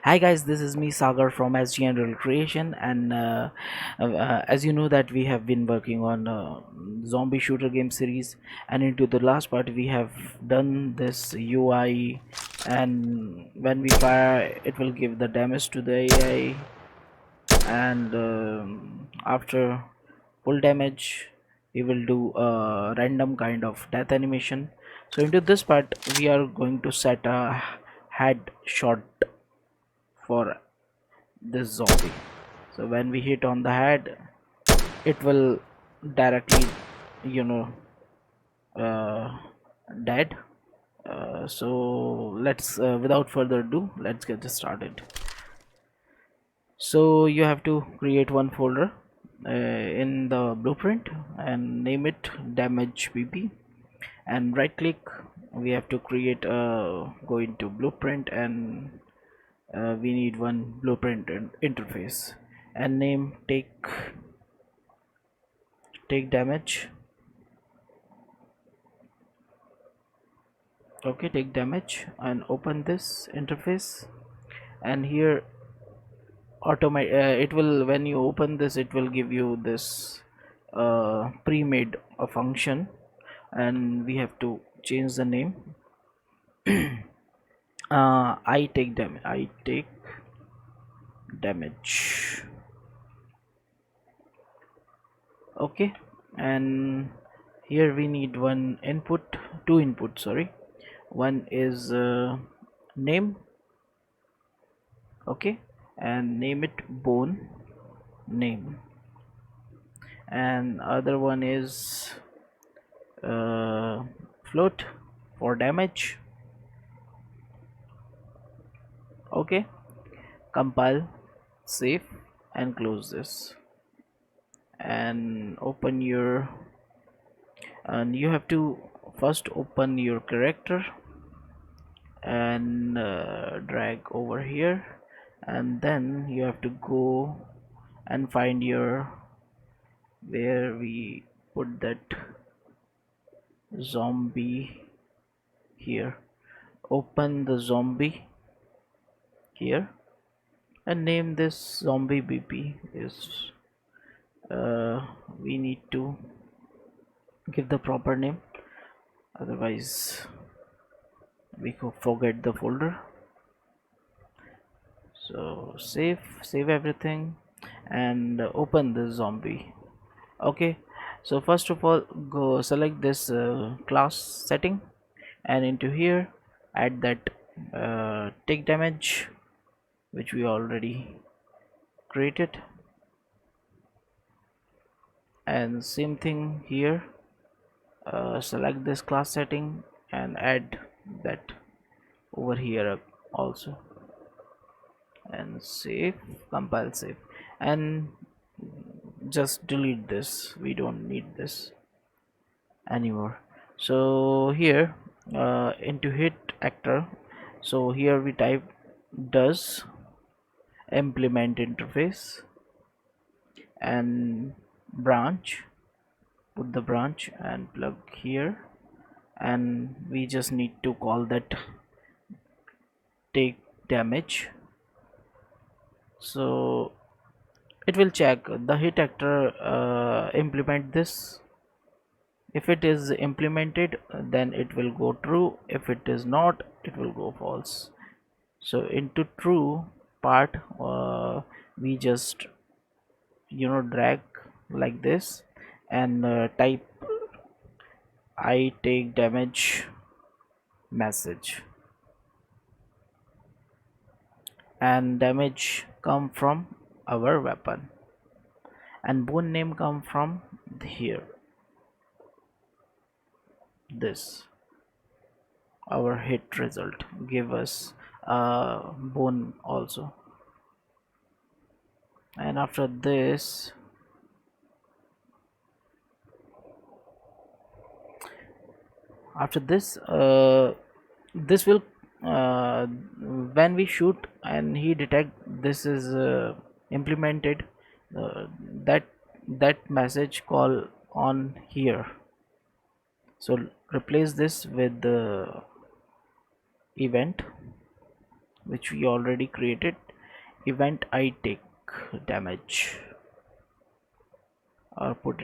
Hi guys, this is me Sagar from SG and Real Creation, and as you know that we have been working on zombie shooter game series, and into the last part we have done this UI, and when we fire it will give the damage to the AI, and after full damage we will do a random kind of death animation. So into this part we are going to set a head shot for this zombie. So when we hit on the head it will directly, you know uh, dead. So let's without further ado, let's get started. So you have to create one folder in the blueprint and name it damage pp, and right click. We have to create go into blueprint, and we need one blueprint interface, and name take damage. Okay, take damage, and open this interface, and here it will, when you open this it will give you this pre-made a function, and we have to change the name. I take damage. Okay, and here we need two input, sorry. One is name. Okay, and name it bone name, and other one is uh, float for damage. Okay, compile, save, and close this, and open your, and you have to first open your character and drag over here, and then you have to go and find your, where we put that zombie here. Open the zombie here and name this zombie bp is, we need to give the proper name, otherwise we could forget the folder. So save everything and open the zombie. Okay, so first of all go select this class setting, and into here add that take damage which we already created, and same thing here, select this class setting and add that over here also, and save, compile, save, and just delete this, we don't need this anymore. So here into hit actor, so here we type does implement interface and branch, put the branch and plug here, and we just need to call that take damage. So it will check the hit actor implement this. If it is implemented then it will go true, if it is not it will go false. So into true part, we just drag like this, and type I take damage message, and damage come from our weapon, and bone name come from here, this our hit result give us bone also. And after this this will, when we shoot and he detect this is implemented, uh, that that message call on here. So replace this with the event, which we already created. Event I take damage, or put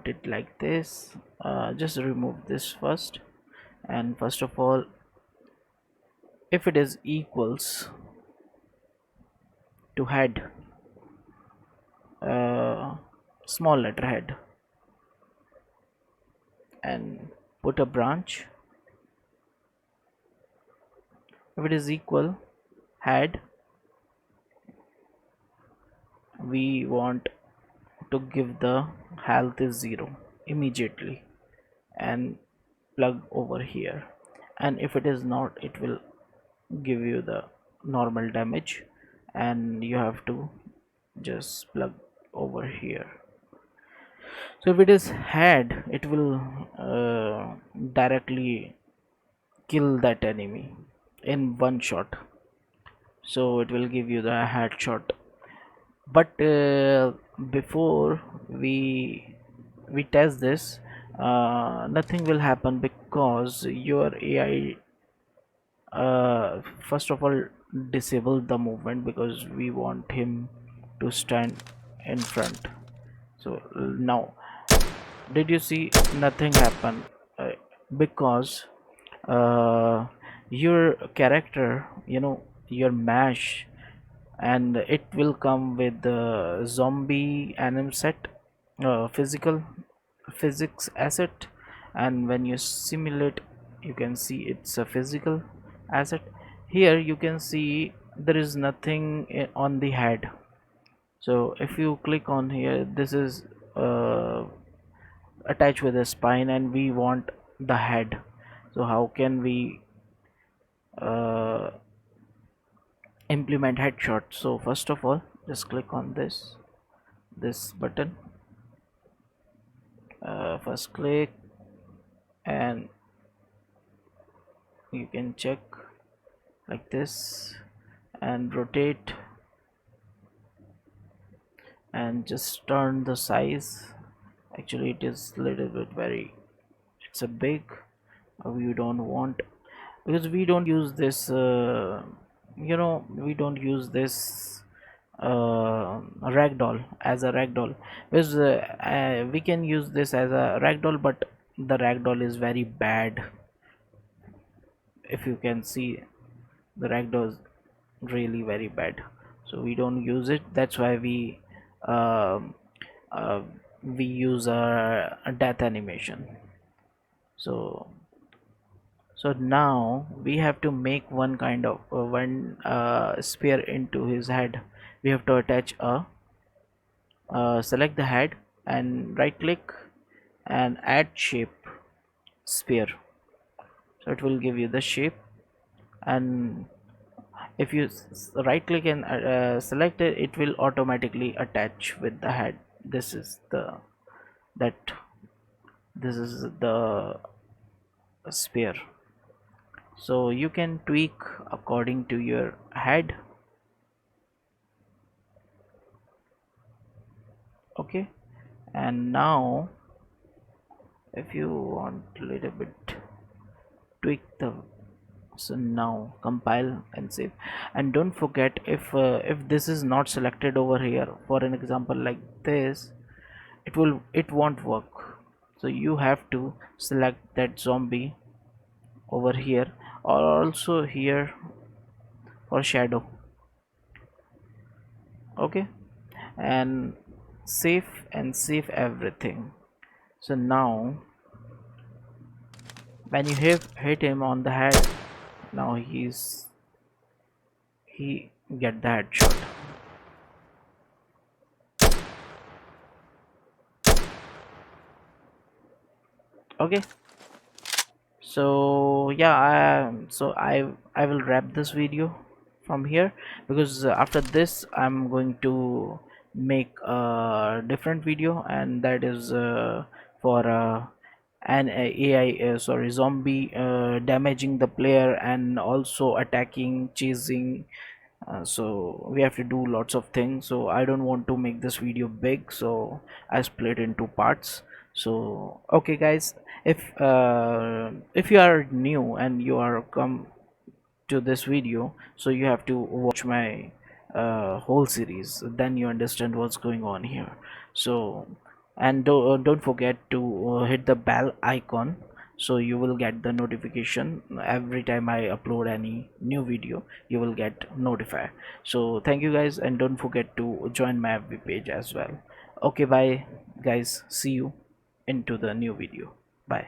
it like this. Just remove this first, and first of all, if it is equals to head, uh, small letter head, and put a branch. If it is equal head, we want to give the health is 0 immediately, and plug over here. And if it is not, it will give you the normal damage, and you have to just plug over here. So if it is head, it will directly kill that enemy in one shot, so it will give you the headshot. But before we test this, nothing will happen, because your AI, first of all, disable the movement, because we want him to stand in front. So now, did you see nothing happen? Because your character, your mesh, and it will come with the zombie anim set, physical physics asset. And when you simulate, you can see it's a physical asset. Here you can see there is nothing on the head. So if you click on here, this is attached with a spine, and we want the head. So how can we uh, implement headshot? So first of all, just click on this button, first click, and you can check like this, and rotate, and just turn the size. Actually it is little bit very, it's a big, we don't want, because we don't use this, we don't use this ragdoll as a ragdoll, because we can use this as a ragdoll, but the ragdoll is very bad. If you can see, the ragdoll is really very bad, so we don't use it. That's why um, uh, we use a death animation. So so now we have to make one kind of one spear into his head. We have to attach a select the head, and right click, and add shape spear. So it will give you the shape. And if you right click and select it, it will automatically attach with the head. This is that this is the spear. So you can tweak according to your head. Okay, and now if you want a little bit tweak the, so now compile and save. And don't forget, if this is not selected over here, for an example like this, it won't work. So you have to select that zombie over here, or also here for shadow. Okay, and save everything. So now when you hit him on the head, now he get the headshot. Okay, so yeah, I will wrap this video from here, because after this I'm going to make a different video, and that is for an AI, sorry, zombie damaging the player, and also attacking, chasing. So we have to do lots of things, so I don't want to make this video big, so I split into parts. So okay guys, if you are new and you are come to this video, so you have to watch my whole series, then you understand what's going on here. So, and don't forget to hit the bell icon, so you will get the notification every time I upload any new video. You will get notified. So thank you guys, and don't forget to join my FB page as well. Okay, bye guys, see you into the new video. Bye.